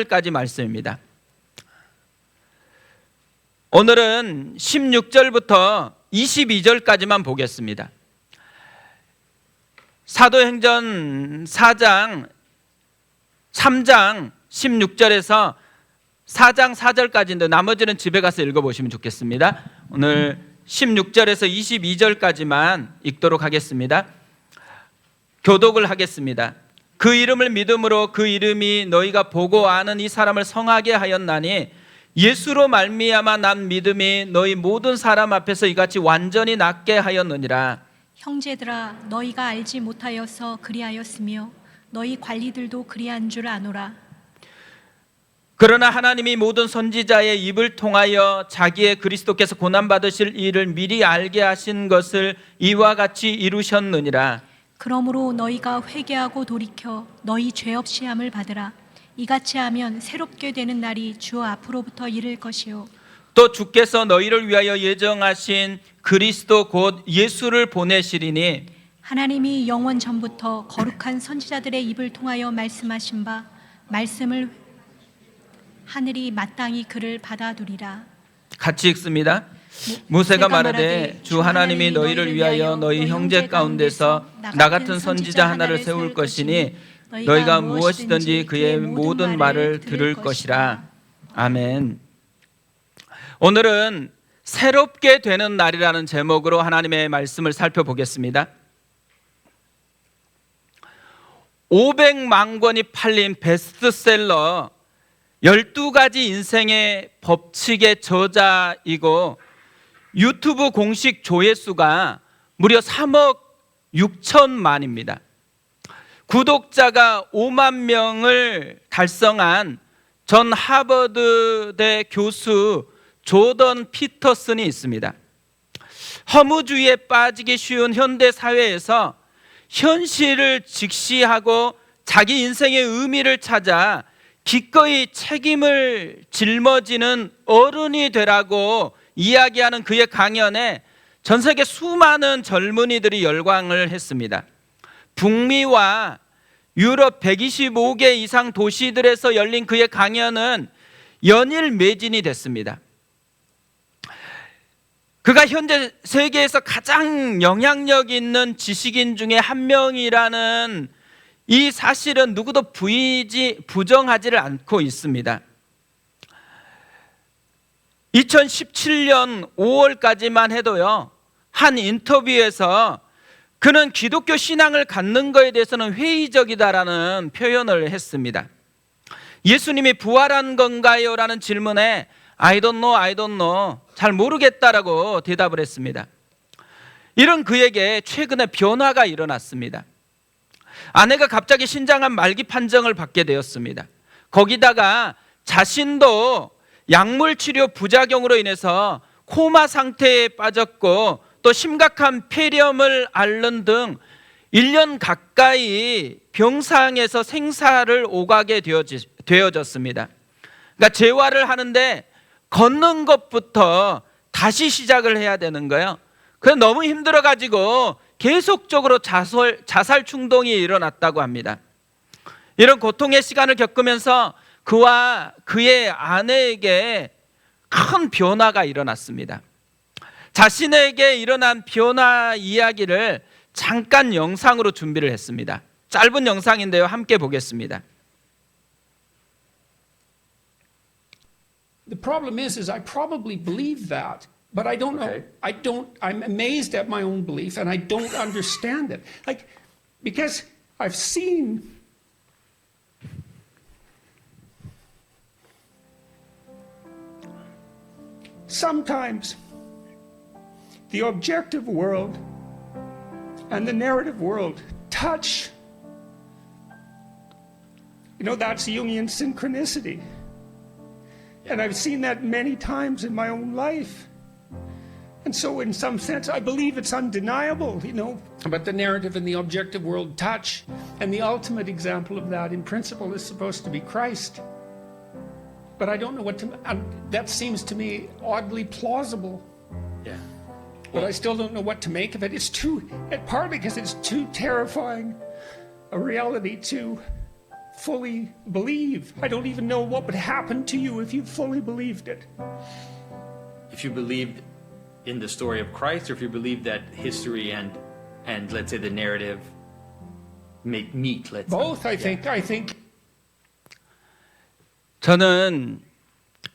까지 말씀입니다. 오늘은 16절부터 22절까지만 보겠습니다. 사도행전 4장 3장 16절에서 4장 4절까지인데 나머지는 집에 가서 읽어보시면 좋겠습니다. 오늘 16절에서 22절까지만 읽도록 하겠습니다. 교독을 하겠습니다. 그 이름을 믿음으로 그 이름이 너희가 보고 아는 이 사람을 성하게 하였나니 예수로 말미암아 난 믿음이 너희 모든 사람 앞에서 이같이 완전히 낫게 하였느니라. 형제들아, 너희가 알지 못하여서 그리하였으며 너희 관리들도 그리한 줄 아노라. 그러나 하나님이 모든 선지자의 입을 통하여 자기의 그리스도께서 고난받으실 일을 미리 알게 하신 것을 이와 같이 이루셨느니라. 그러므로 너희가 회개하고 돌이켜 너희 죄 없이 함을 받으라. 이같이 하면 새롭게 되는 날이 주 앞으로부터 이를 것이요 또 주께서 너희를 위하여 예정하신 그리스도 곧 예수를 보내시리니 하나님이 영원 전부터 거룩한 선지자들의 입을 통하여 말씀하신 바 말씀을 하늘이 마땅히 그를 받아두리라. 같이 읽습니다. 모세가 말하되 주 하나님이 너희를 위하여 너희 형제 가운데서 나 같은 선지자 하나를 세울 것이니 너희가 무엇이든지 그의 모든 말을 들을 것이라. 아멘. 오늘은 새롭게 되는 날이라는 제목으로 하나님의 말씀을 살펴보겠습니다. 500만 권이 팔린 베스트셀러 12가지 인생의 법칙의 저자이고 유튜브 공식 조회수가 무려 3억 6천만입니다. 구독자가 5만 명을 달성한 전 하버드대 교수 조던 피터슨이 있습니다. 허무주의에 빠지기 쉬운 현대 사회에서 현실을 직시하고 자기 인생의 의미를 찾아 기꺼이 책임을 짊어지는 어른이 되라고 이야기하는 그의 강연에 전 세계 수많은 젊은이들이 열광을 했습니다. 북미와 유럽 125개 이상 도시들에서 열린 그의 강연은 연일 매진이 됐습니다. 그가 현재 세계에서 가장 영향력 있는 지식인 중에 한 명이라는 이 사실은 누구도 부정하지를 않고 있습니다. 2017년 5월까지만 해도요, 한 인터뷰에서 그는 기독교 신앙을 갖는 것에 대해서는 회의적이다라는 표현을 했습니다. 예수님이 부활한 건가요? 라는 질문에 I don't know, 잘 모르겠다라고 대답을 했습니다. 이런 그에게 최근에 변화가 일어났습니다. 아내가 갑자기 신장암 말기 판정을 받게 되었습니다. 거기다가 자신도 약물 치료 부작용으로 인해서 코마 상태에 빠졌고 또 심각한 폐렴을 앓는 등 1년 가까이 병상에서 생사를 오가게 되어졌습니다. 그러니까 재활을 하는데 걷는 것부터 다시 시작을 해야 되는 거예요. 그래서 너무 힘들어가지고 계속적으로 자살 충동이 일어났다고 합니다. 이런 고통의 시간을 겪으면서 그와 그의 아내에게 큰 변화가 일어났습니다. 자신에게 일어난 변화 이야기를 잠깐 영상으로 준비를 했습니다. 짧은 영상인데요, 함께 보겠습니다. The problem is I probably believe that, but I don't know. I'm amazed at my own belief and I don't understand it. Because I've seen sometimes the objective world and the narrative world touch. That's Jungian synchronicity. And I've seen that many times in my own life. And so in some sense, I believe it's undeniable, but the narrative and the objective world touch. And the ultimate example of that in principle is supposed to be Christ. But I don't know that seems to me oddly plausible. Yeah. But I still don't know what to make of it. Partly because it's too terrifying a reality to fully believe. I don't even know what would happen to you if you fully believed it. If you believed in the story of Christ, or if you believed that history and let's say the narrative meet, let's Both, I say. think. 저는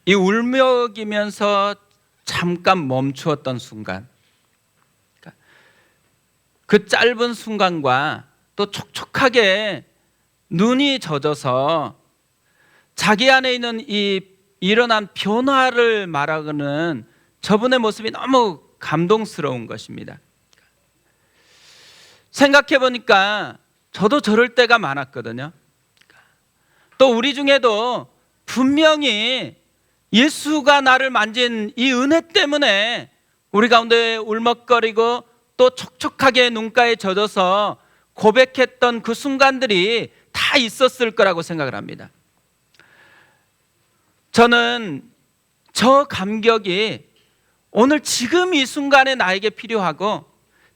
이 울먹이면서 잠깐 멈추었던 순간, 그 짧은 순간과 또 촉촉하게 눈이 젖어서 자기 안에 있는 이 일어난 변화를 말하는 저분의 모습이 너무 감동스러운 것입니다. 생각해 보니까 저도 저럴 때가 많았거든요. 또 우리 중에도 분명히 예수가 나를 만진 이 은혜 때문에 우리 가운데 울먹거리고 또 촉촉하게 눈가에 젖어서 고백했던 그 순간들이 다 있었을 거라고 생각을 합니다. 저는 저 감격이 오늘 지금 이 순간에 나에게 필요하고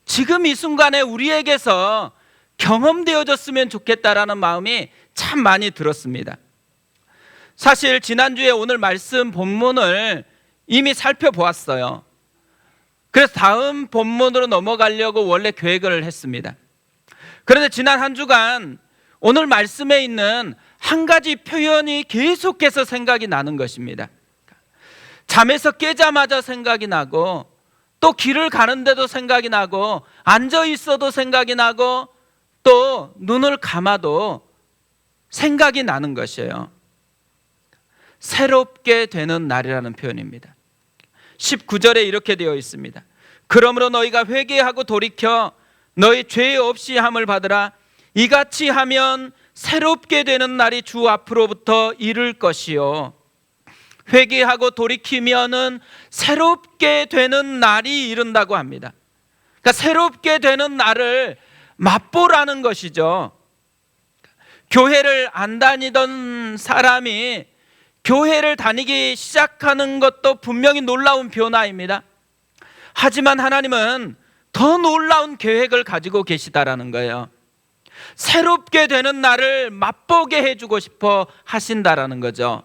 지금 이 순간에 우리에게서 경험되어졌으면 좋겠다라는 마음이 참 많이 들었습니다. 사실 지난주에 오늘 말씀 본문을 이미 살펴보았어요. 그래서 다음 본문으로 넘어가려고 원래 계획을 했습니다. 그런데 지난 한 주간 오늘 말씀에 있는 한 가지 표현이 계속해서 생각이 나는 것입니다. 잠에서 깨자마자 생각이 나고, 또 길을 가는데도 생각이 나고, 앉아 있어도 생각이 나고, 또 눈을 감아도 생각이 나는 것이에요. 새롭게 되는 날이라는 표현입니다. 19절에 이렇게 되어 있습니다. 그러므로 너희가 회개하고 돌이켜 너희 죄 없이 함을 받으라. 이같이 하면 새롭게 되는 날이 주 앞으로부터 이를 것이요. 회개하고 돌이키면은 새롭게 되는 날이 이른다고 합니다. 그러니까 새롭게 되는 날을 맛보라는 것이죠. 교회를 안 다니던 사람이 교회를 다니기 시작하는 것도 분명히 놀라운 변화입니다. 하지만 하나님은 더 놀라운 계획을 가지고 계시다라는 거예요. 새롭게 되는 날을 맛보게 해주고 싶어 하신다라는 거죠.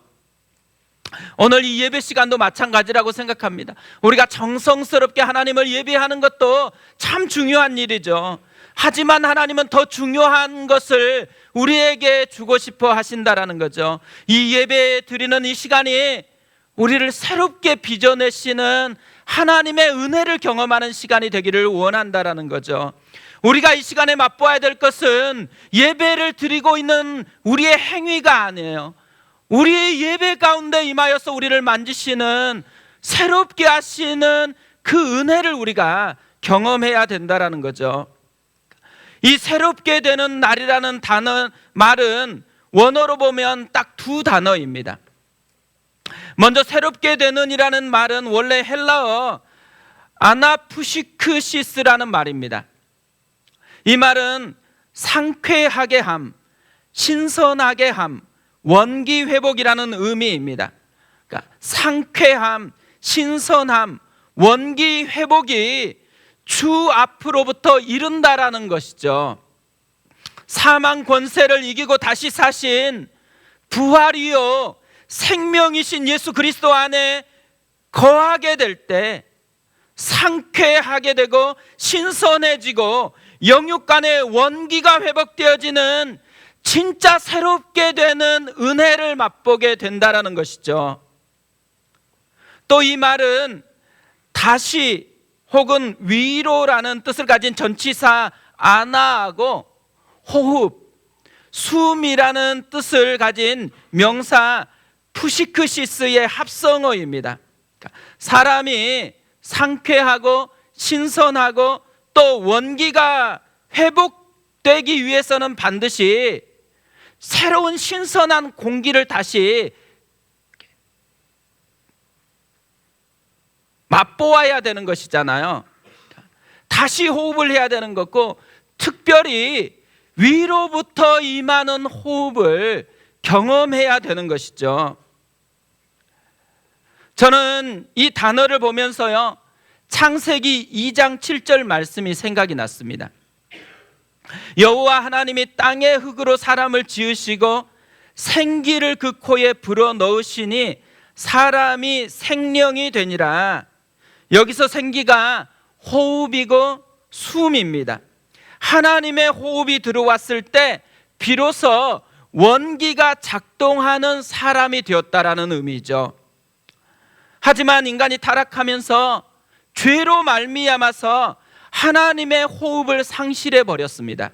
오늘 이 예배 시간도 마찬가지라고 생각합니다. 우리가 정성스럽게 하나님을 예배하는 것도 참 중요한 일이죠. 하지만 하나님은 더 중요한 것을 우리에게 주고 싶어 하신다라는 거죠. 이 예배 드리는 이 시간이 우리를 새롭게 빚어내시는 하나님의 은혜를 경험하는 시간이 되기를 원한다라는 거죠. 우리가 이 시간에 맛보아야 될 것은 예배를 드리고 있는 우리의 행위가 아니에요. 우리의 예배 가운데 임하여서 우리를 만지시는, 새롭게 하시는 그 은혜를 우리가 경험해야 된다라는 거죠. 이 새롭게 되는 날이라는 말은 원어로 보면 딱 두 단어입니다. 먼저 새롭게 되는이라는 말은 원래 헬라어 아나푸시크시스라는 말입니다. 이 말은 상쾌하게 함, 신선하게 함, 원기 회복이라는 의미입니다. 그러니까 상쾌함, 신선함, 원기 회복이 주 앞으로부터 이른다라는 것이죠. 사망 권세를 이기고 다시 사신 부활이요 생명이신 예수 그리스도 안에 거하게 될 때 상쾌하게 되고 신선해지고 영육 간의 원기가 회복되어지는 진짜 새롭게 되는 은혜를 맛보게 된다라는 것이죠. 또 이 말은 다시 혹은 위로라는 뜻을 가진 전치사 아나하고 호흡, 숨이라는 뜻을 가진 명사 푸시크시스의 합성어입니다. 사람이 상쾌하고 신선하고 또 원기가 회복되기 위해서는 반드시 새로운 신선한 공기를 다시 맛보아야 되는 것이잖아요. 다시 호흡을 해야 되는 거고, 특별히 위로부터 임하는 호흡을 경험해야 되는 것이죠. 저는 이 단어를 보면서요, 창세기 2장 7절 말씀이 생각이 났습니다. 여호와 하나님이 땅의 흙으로 사람을 지으시고 생기를 그 코에 불어 넣으시니 사람이 생명이 되니라. 여기서 생기가 호흡이고 숨입니다. 하나님의 호흡이 들어왔을 때 비로소 원기가 작동하는 사람이 되었다라는 의미죠. 하지만 인간이 타락하면서 죄로 말미암아서 하나님의 호흡을 상실해 버렸습니다.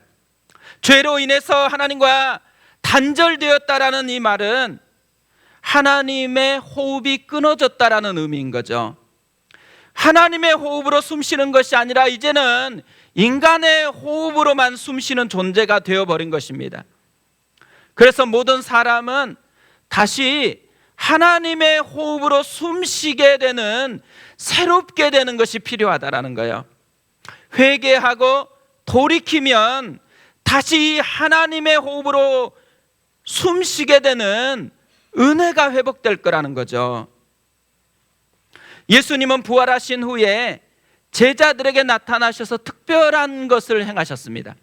죄로 인해서 하나님과 단절되었다라는 이 말은 하나님의 호흡이 끊어졌다라는 의미인 거죠. 하나님의 호흡으로 숨쉬는 것이 아니라 이제는 인간의 호흡으로만 숨쉬는 존재가 되어버린 것입니다. 그래서 모든 사람은 다시 하나님의 호흡으로 숨쉬게 되는, 새롭게 되는 것이 필요하다라는 거예요. 회개하고 돌이키면 다시 하나님의 호흡으로 숨쉬게 되는 은혜가 회복될 거라는 거죠. 예수님은 부활하신 후에 제자들에게 나타나셔서 특별한 것을 행하셨습니다.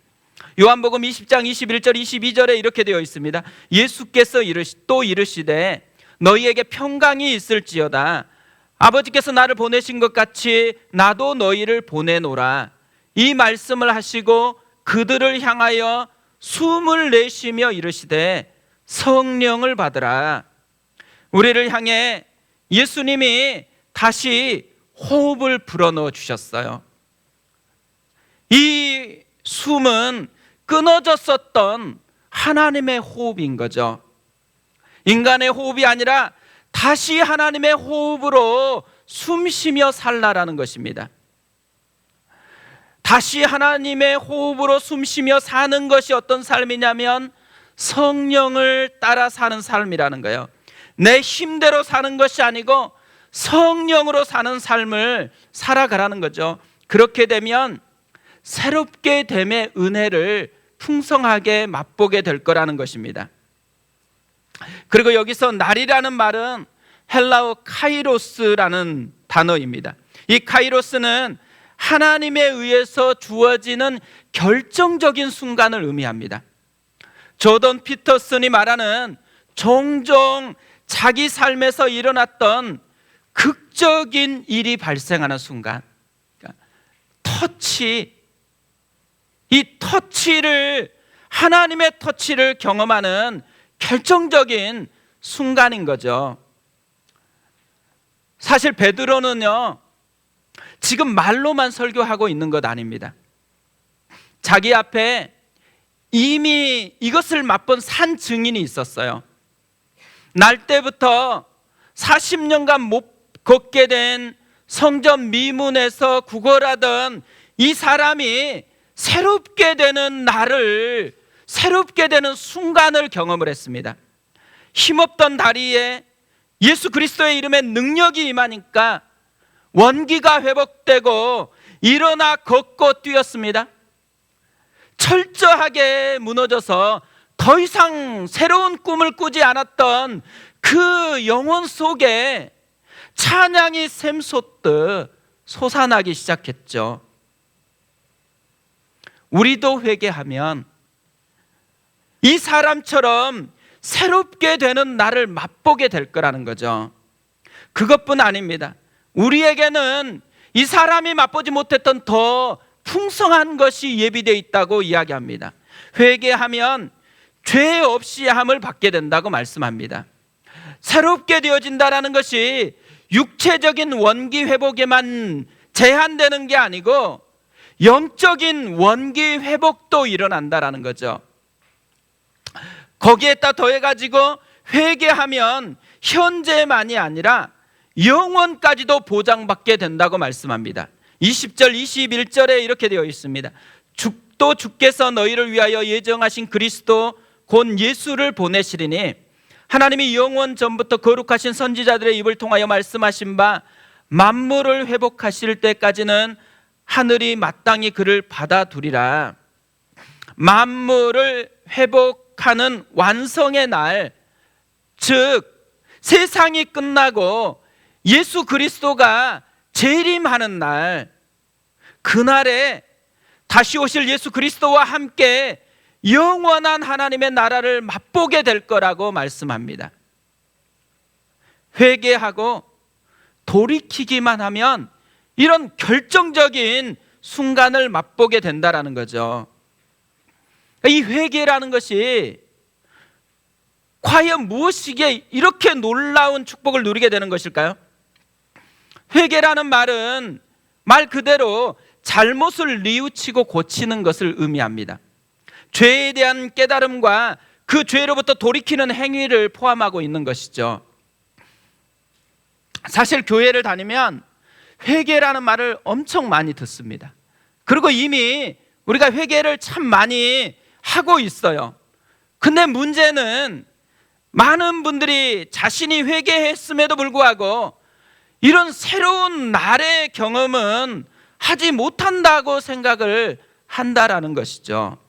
요한복음 20장 21절 22절에 이렇게 되어 있습니다. 예수께서 또 이르시되 너희에게 평강이 있을지어다. 아버지께서 나를 보내신 것 같이 나도 너희를 보내노라. 이 말씀을 하시고 그들을 향하여 숨을 내쉬며 이르시되 성령을 받으라. 우리를 향해 예수님이 다시 호흡을 불어넣어 주셨어요. 이 숨은 끊어졌었던 하나님의 호흡인 거죠. 인간의 호흡이 아니라 다시 하나님의 호흡으로 숨쉬며 살라라는 것입니다. 다시 하나님의 호흡으로 숨쉬며 사는 것이 어떤 삶이냐면 성령을 따라 사는 삶이라는 거예요. 내 힘대로 사는 것이 아니고 성령으로 사는 삶을 살아가라는 거죠. 그렇게 되면 새롭게 됨의 은혜를 풍성하게 맛보게 될 거라는 것입니다. 그리고 여기서 날이라는 말은 헬라어 카이로스라는 단어입니다. 이 카이로스는 하나님에 의해서 주어지는 결정적인 순간을 의미합니다. 조던 피터슨이 말하는 종종 자기 삶에서 일어났던 극적인 일이 발생하는 순간, 그러니까 이 터치를, 하나님의 터치를 경험하는 결정적인 순간인 거죠. 사실 베드로는요, 지금 말로만 설교하고 있는 것 아닙니다. 자기 앞에 이미 이것을 맛본 산 증인이 있었어요. 날 때부터 40년간 못 걷게 된 성전 미문에서 구걸하던 이 사람이 새롭게 되는 날을, 새롭게 되는 순간을 경험을 했습니다. 힘없던 다리에 예수 그리스도의 이름에 능력이 임하니까 원기가 회복되고 일어나 걷고 뛰었습니다. 철저하게 무너져서 더 이상 새로운 꿈을 꾸지 않았던 그 영혼 속에 찬양이 샘솟듯 솟아나기 시작했죠. 우리도 회개하면 이 사람처럼 새롭게 되는 날을 맛보게 될 거라는 거죠. 그것뿐 아닙니다. 우리에게는 이 사람이 맛보지 못했던 더 풍성한 것이 예비되어 있다고 이야기합니다. 회개하면 죄 없이 함을 받게 된다고 말씀합니다. 새롭게 되어진다는 것이 육체적인 원기 회복에만 제한되는 게 아니고 영적인 원기 회복도 일어난다는 거죠. 거기에다 더해가지고 회개하면 현재만이 아니라 영원까지도 보장받게 된다고 말씀합니다. 20절 21절에 이렇게 되어 있습니다. 또 주께서 너희를 위하여 예정하신 그리스도 곧 예수를 보내시리니 하나님이 영원 전부터 거룩하신 선지자들의 입을 통하여 말씀하신 바 만물을 회복하실 때까지는 하늘이 마땅히 그를 받아두리라. 만물을 회복하는 완성의 날, 즉 세상이 끝나고 예수 그리스도가 재림하는 날, 그날에 다시 오실 예수 그리스도와 함께 영원한 하나님의 나라를 맛보게 될 거라고 말씀합니다. 회개하고 돌이키기만 하면 이런 결정적인 순간을 맛보게 된다라는 거죠. 이 회개라는 것이 과연 무엇이기에 이렇게 놀라운 축복을 누리게 되는 것일까요? 회개라는 말은 말 그대로 잘못을 뉘우치고 고치는 것을 의미합니다. 죄에 대한 깨달음과 그 죄로부터 돌이키는 행위를 포함하고 있는 것이죠. 사실 교회를 다니면 회개라는 말을 엄청 많이 듣습니다. 그리고 이미 우리가 회개를 참 많이 하고 있어요. 근데 문제는 많은 분들이 자신이 회개했음에도 불구하고 이런 새로운 날의 경험은 하지 못한다고 생각을 한다라는 것이죠.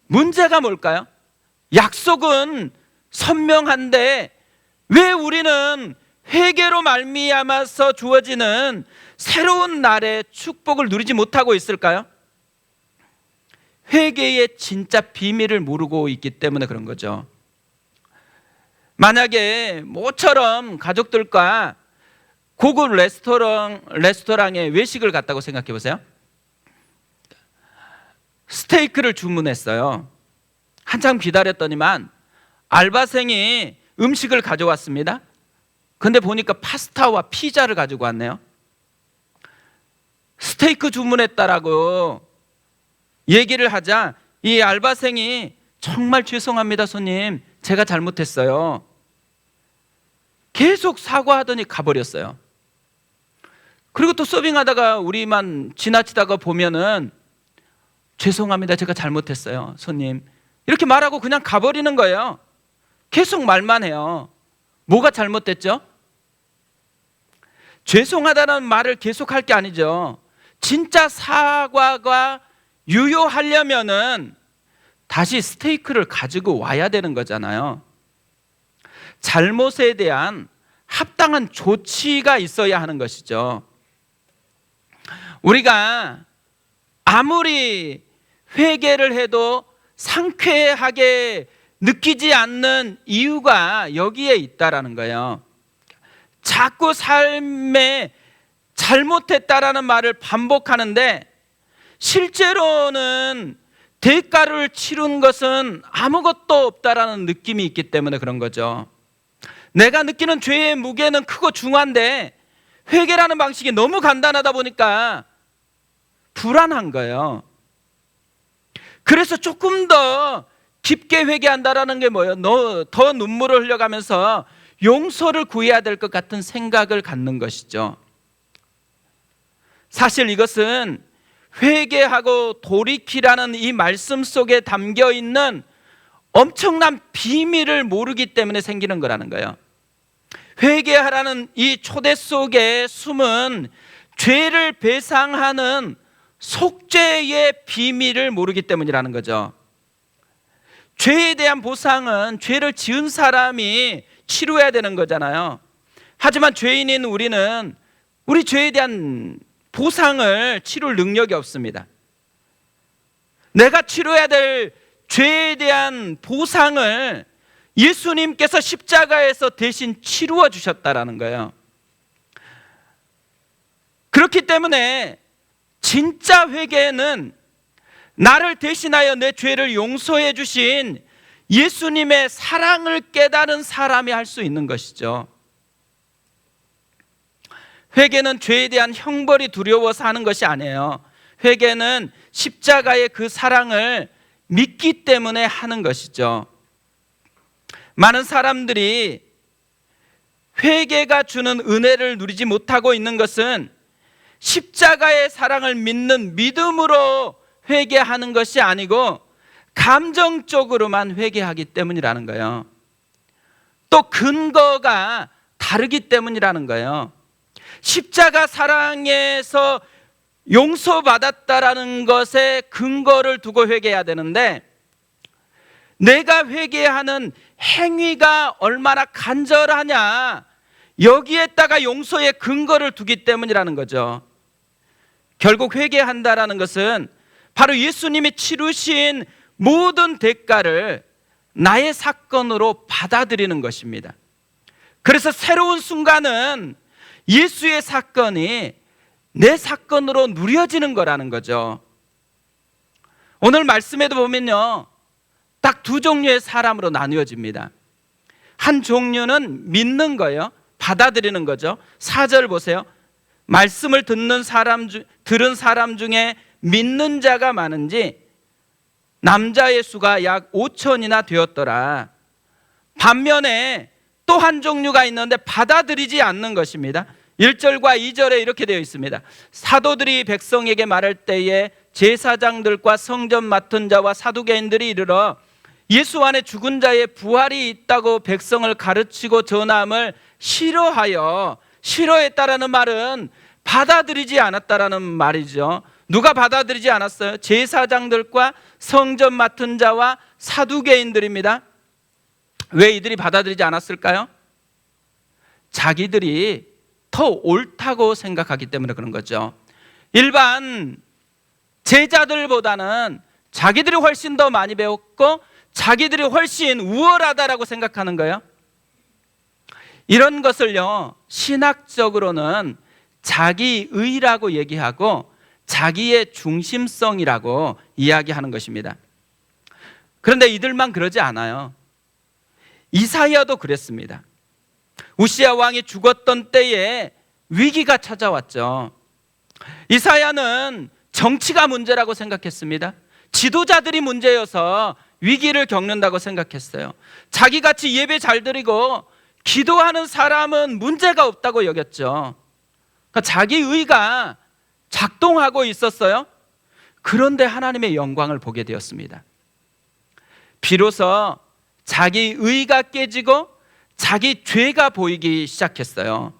문제가 뭘까요? 약속은 선명한데 왜 우리는 회개로 말미암아서 주어지는 새로운 날의 축복을 누리지 못하고 있을까요? 회개의 진짜 비밀을 모르고 있기 때문에 그런 거죠. 만약에 모처럼 가족들과 고급 레스토랑에 외식을 갔다고 생각해 보세요. 스테이크를 주문했어요. 한참 기다렸더니만 알바생이 음식을 가져왔습니다. 근데 보니까 파스타와 피자를 가지고 왔네요. 스테이크 주문했다라고 얘기를 하자 이 알바생이 정말 죄송합니다, 손님. 제가 잘못했어요. 계속 사과하더니 가버렸어요. 그리고 또 서빙하다가 우리만 지나치다가 보면은 죄송합니다, 제가 잘못했어요, 손님. 이렇게 말하고 그냥 가버리는 거예요. 계속 말만 해요. 뭐가 잘못됐죠? 죄송하다는 말을 계속할 게 아니죠. 진짜 사과가 유효하려면은 다시 스테이크를 가지고 와야 되는 거잖아요. 잘못에 대한 합당한 조치가 있어야 하는 것이죠. 우리가 아무리 회개를 해도 상쾌하게 느끼지 않는 이유가 여기에 있다라는 거예요. 자꾸 삶에 잘못했다라는 말을 반복하는데 실제로는 대가를 치른 것은 아무것도 없다라는 느낌이 있기 때문에 그런 거죠. 내가 느끼는 죄의 무게는 크고 중한데 회개라는 방식이 너무 간단하다 보니까 불안한 거예요. 그래서 조금 더 깊게 회개한다라는 게 뭐예요? 더 눈물을 흘려가면서 용서를 구해야 될 것 같은 생각을 갖는 것이죠. 사실 이것은 회개하고 돌이키라는 이 말씀 속에 담겨 있는 엄청난 비밀을 모르기 때문에 생기는 거라는 거예요. 회개하라는 이 초대 속에 숨은 죄를 배상하는 속죄의 비밀을 모르기 때문이라는 거죠. 죄에 대한 보상은 죄를 지은 사람이 치료해야 되는 거잖아요. 하지만 죄인인 우리는 우리 죄에 대한 보상을 치룰 능력이 없습니다. 내가 치료해야 될 죄에 대한 보상을 예수님께서 십자가에서 대신 치루어 주셨다라는 거예요. 그렇기 때문에 진짜 회개는 나를 대신하여 내 죄를 용서해 주신 예수님의 사랑을 깨달은 사람이 할 수 있는 것이죠. 회개는 죄에 대한 형벌이 두려워서 하는 것이 아니에요. 회개는 십자가의 그 사랑을 믿기 때문에 하는 것이죠. 많은 사람들이 회개가 주는 은혜를 누리지 못하고 있는 것은 십자가의 사랑을 믿는 믿음으로 회개하는 것이 아니고 감정적으로만 회개하기 때문이라는 거예요. 또 근거가 다르기 때문이라는 거예요. 십자가 사랑에서 용서받았다라는 것에 근거를 두고 회개해야 되는데 내가 회개하는 행위가 얼마나 간절하냐 여기에다가 용서의 근거를 두기 때문이라는 거죠. 결국 회개한다라는 것은 바로 예수님이 치르신 모든 대가를 나의 사건으로 받아들이는 것입니다. 그래서 새로운 순간은 예수의 사건이 내 사건으로 누려지는 거라는 거죠. 오늘 말씀에도 보면요, 딱 두 종류의 사람으로 나누어집니다. 한 종류는 믿는 거예요. 받아들이는 거죠. 4절 보세요. 말씀을 들은 사람 중에 믿는 자가 많은지 남자의 수가 약 5천이나 되었더라. 반면에 또 한 종류가 있는데 받아들이지 않는 것입니다. 1절과 2절에 이렇게 되어 있습니다. 사도들이 백성에게 말할 때에 제사장들과 성전 맡은 자와 사두개인들이 이르러 예수 안에 죽은 자의 부활이 있다고 백성을 가르치고 전함을 싫어했다라는 말은 받아들이지 않았다라는 말이죠. 누가 받아들이지 않았어요? 제사장들과 성전 맡은 자와 사두개인들입니다. 왜 이들이 받아들이지 않았을까요? 자기들이 더 옳다고 생각하기 때문에 그런 거죠. 일반 제자들보다는 자기들이 훨씬 더 많이 배웠고 자기들이 훨씬 우월하다라고 생각하는 거예요. 이런 것을요, 신학적으로는 자기의라고 얘기하고 자기의 중심성이라고 이야기하는 것입니다. 그런데 이들만 그러지 않아요. 이사야도 그랬습니다. 우시야 왕이 죽었던 때에 위기가 찾아왔죠. 이사야는 정치가 문제라고 생각했습니다. 지도자들이 문제여서 위기를 겪는다고 생각했어요. 자기같이 예배 잘 드리고 기도하는 사람은 문제가 없다고 여겼죠. 그러니까 자기의가 작동하고 있었어요. 그런데 하나님의 영광을 보게 되었습니다. 비로소 자기의가 깨지고 자기 죄가 보이기 시작했어요.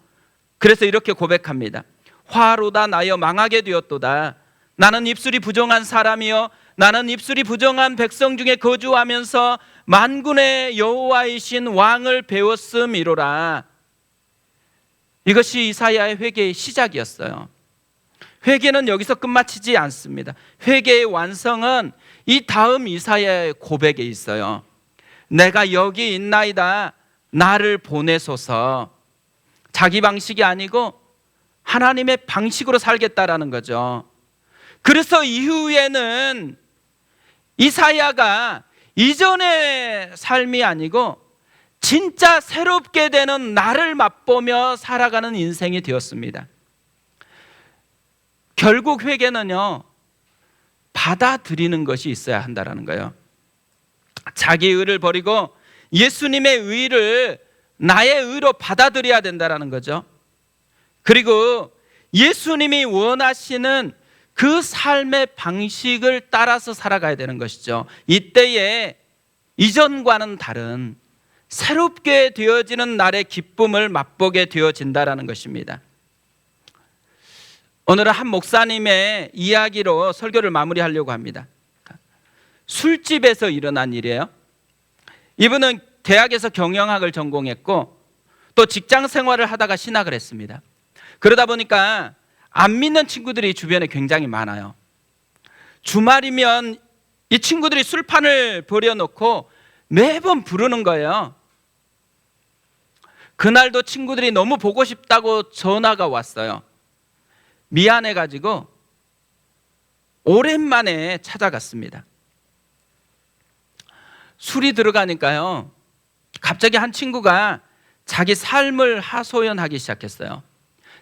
그래서 이렇게 고백합니다. 화로다 나여 망하게 되었도다. 나는 입술이 부정한 사람이요 나는 입술이 부정한 백성 중에 거주하면서 만군의 여호와이신 왕을 배웠음이로라. 이것이 이사야의 회개의 시작이었어요. 회개는 여기서 끝마치지 않습니다. 회개의 완성은 이 다음 이사야의 고백에 있어요. 내가 여기 있나이다. 나를 보내소서. 자기 방식이 아니고 하나님의 방식으로 살겠다라는 거죠. 그래서 이후에는 이사야가 이전의 삶이 아니고 진짜 새롭게 되는 나를 맛보며 살아가는 인생이 되었습니다. 결국 회개는요, 받아들이는 것이 있어야 한다는 거예요. 자기 의를 버리고 예수님의 의를 나의 의로 받아들여야 된다는 거죠. 그리고 예수님이 원하시는 그 삶의 방식을 따라서 살아가야 되는 것이죠. 이때에 이전과는 다른 새롭게 되어지는 날의 기쁨을 맛보게 되어진다는 것입니다. 오늘은 한 목사님의 이야기로 설교를 마무리하려고 합니다. 술집에서 일어난 일이에요. 이분은 대학에서 경영학을 전공했고 또 직장 생활을 하다가 신학을 했습니다. 그러다 보니까 안 믿는 친구들이 주변에 굉장히 많아요. 주말이면 이 친구들이 술판을 벌여놓고 매번 부르는 거예요. 그날도 친구들이 너무 보고 싶다고 전화가 왔어요. 미안해가지고 오랜만에 찾아갔습니다. 술이 들어가니까요, 갑자기 한 친구가 자기 삶을 하소연하기 시작했어요.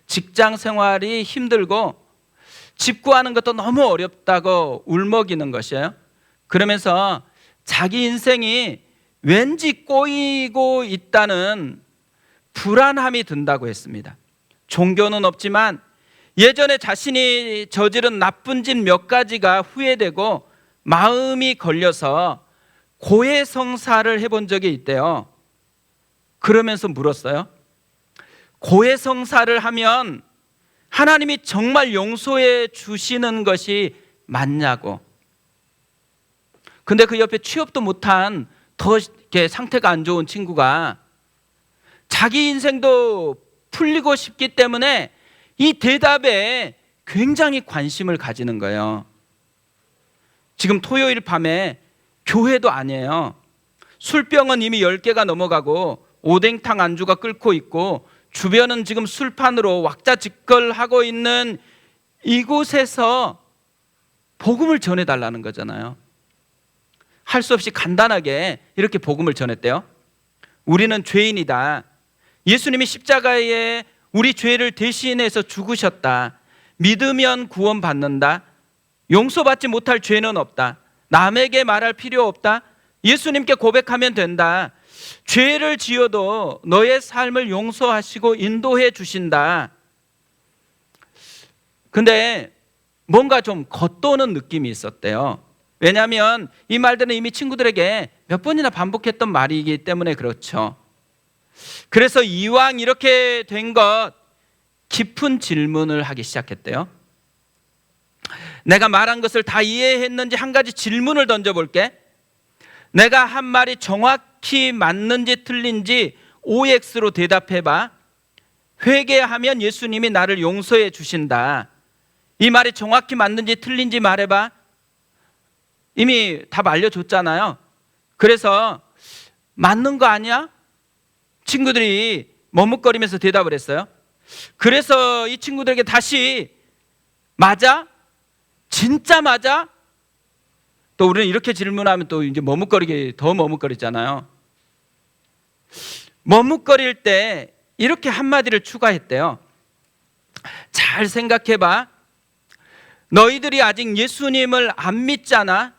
직장 생활이 힘들고 집 구하는 것도 너무 어렵다고 울먹이는 것이에요. 그러면서 자기 인생이 왠지 꼬이고 있다는 불안함이 든다고 했습니다. 종교는 없지만 예전에 자신이 저지른 나쁜 짓 몇 가지가 후회되고 마음이 걸려서 고해성사를 해본 적이 있대요. 그러면서 물었어요. 고해성사를 하면 하나님이 정말 용서해 주시는 것이 맞냐고. 근데 그 옆에 취업도 못한 더 이렇게 상태가 안 좋은 친구가 자기 인생도 풀리고 싶기 때문에 이 대답에 굉장히 관심을 가지는 거예요. 지금 토요일 밤에 교회도 아니에요. 술병은 이미 10개가 넘어가고 오뎅탕 안주가 끓고 있고 주변은 지금 술판으로 왁자지껄하고 있는 이곳에서 복음을 전해달라는 거잖아요. 할 수 없이 간단하게 이렇게 복음을 전했대요. 우리는 죄인이다. 예수님이 십자가에 우리 죄를 대신해서 죽으셨다. 믿으면 구원받는다. 용서받지 못할 죄는 없다. 남에게 말할 필요 없다. 예수님께 고백하면 된다. 죄를 지어도 너의 삶을 용서하시고 인도해 주신다. 근데 뭔가 좀 겉도는 느낌이 있었대요. 왜냐하면 이 말들은 이미 친구들에게 몇 번이나 반복했던 말이기 때문에 그렇죠. 그래서 이왕 이렇게 된 것, 깊은 질문을 하기 시작했대요. 내가 말한 것을 다 이해했는지 한 가지 질문을 던져볼게. 내가 한 말이 정확히 맞는지 틀린지 OX로 대답해봐. 회개하면 예수님이 나를 용서해 주신다. 이 말이 정확히 맞는지 틀린지 말해봐. 이미 답 알려줬잖아요. 그래서 맞는 거 아니야? 친구들이 머뭇거리면서 대답을 했어요. 그래서 이 친구들에게 다시 맞아? 진짜 맞아? 또 우리는 이렇게 질문하면 또 이제 더 머뭇거리잖아요. 머뭇거릴 때 이렇게 한마디를 추가했대요. 잘 생각해봐. 너희들이 아직 예수님을 안 믿잖아.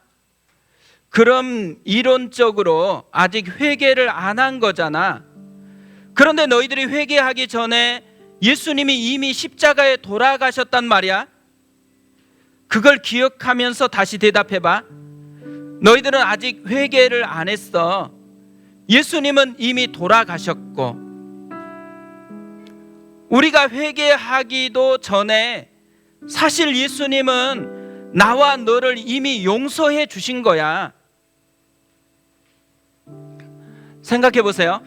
그럼 이론적으로 아직 회개를 안 한 거잖아. 그런데 너희들이 회개하기 전에 예수님이 이미 십자가에 돌아가셨단 말이야. 그걸 기억하면서 다시 대답해봐. 너희들은 아직 회개를 안 했어. 예수님은 이미 돌아가셨고, 우리가 회개하기도 전에 사실 예수님은 나와 너를 이미 용서해 주신 거야. 생각해 보세요.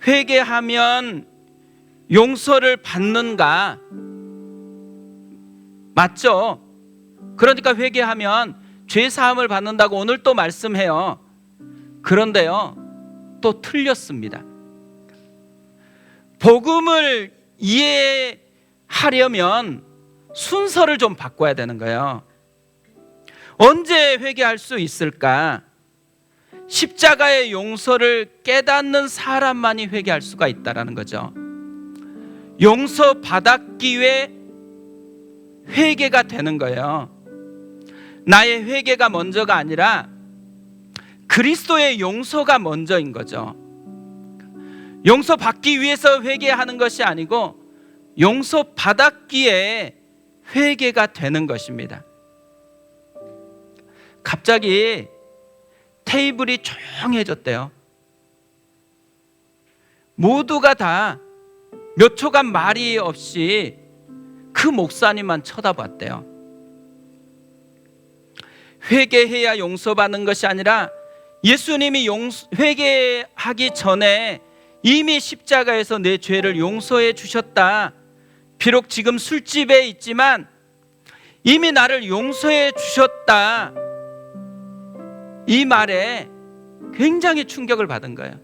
회개하면 용서를 받는가? 맞죠? 그러니까 회개하면 죄 사함을 받는다고 오늘 또 말씀해요. 그런데요, 또 틀렸습니다. 복음을 이해하려면 순서를 좀 바꿔야 되는 거예요. 언제 회개할 수 있을까? 십자가의 용서를 깨닫는 사람만이 회개할 수가 있다라는 거죠. 용서받았기 위해 회개가 되는 거예요. 나의 회개가 먼저가 아니라 그리스도의 용서가 먼저인 거죠. 용서받기 위해서 회개하는 것이 아니고 용서받았기에 회개가 되는 것입니다. 갑자기 테이블이 조용해졌대요. 모두가 다 몇 초간 말이 없이 그 목사님만 쳐다봤대요. 회개해야 용서받는 것이 아니라 예수님이 회개하기 전에 이미 십자가에서 내 죄를 용서해 주셨다. 비록 지금 술집에 있지만 이미 나를 용서해 주셨다. 이 말에 굉장히 충격을 받은 거예요.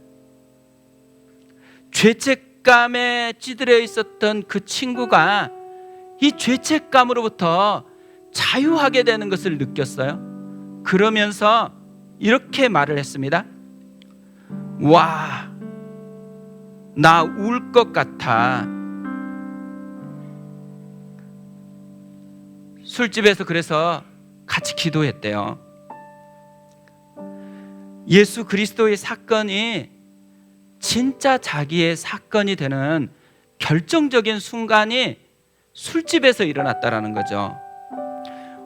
죄책감에 찌들어 있었던 그 친구가 이 죄책감으로부터 자유하게 되는 것을 느꼈어요. 그러면서 이렇게 말을 했습니다. 와, 나 울 것 같아. 술집에서 그래서 같이 기도했대요. 예수 그리스도의 사건이 진짜 자기의 사건이 되는 결정적인 순간이 술집에서 일어났다라는 거죠.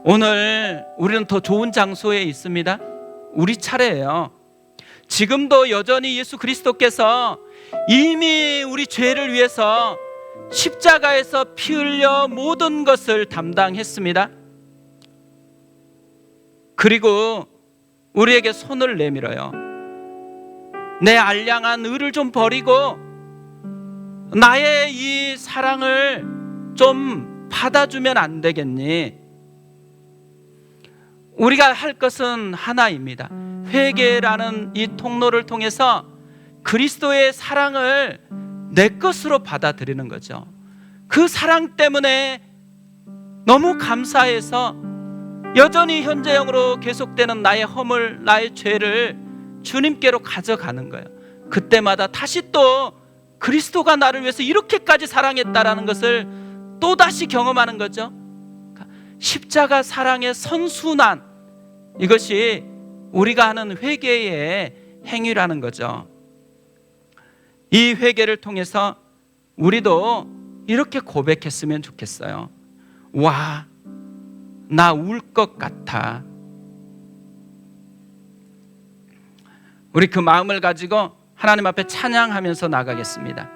오늘 우리는 더 좋은 장소에 있습니다. 우리 차례예요. 지금도 여전히 예수 그리스도께서 이미 우리 죄를 위해서 십자가에서 피 흘려 모든 것을 담당했습니다. 그리고 우리에게 손을 내밀어요. 내 알량한 의를 좀 버리고 나의 이 사랑을 좀 받아주면 안 되겠니? 우리가 할 것은 하나입니다. 회개라는 이 통로를 통해서 그리스도의 사랑을 내 것으로 받아들이는 거죠. 그 사랑 때문에 너무 감사해서 여전히 현재형으로 계속되는 나의 허물, 나의 죄를 주님께로 가져가는 거예요. 그때마다 다시 또 그리스도가 나를 위해서 이렇게까지 사랑했다라는 것을 또다시 경험하는 거죠. 십자가 사랑의 선순환, 이것이 우리가 하는 회개의 행위라는 거죠. 이 회개를 통해서 우리도 이렇게 고백했으면 좋겠어요. 와, 나 울 것 같아. 우리 그 마음을 가지고 하나님 앞에 찬양하면서 나가겠습니다.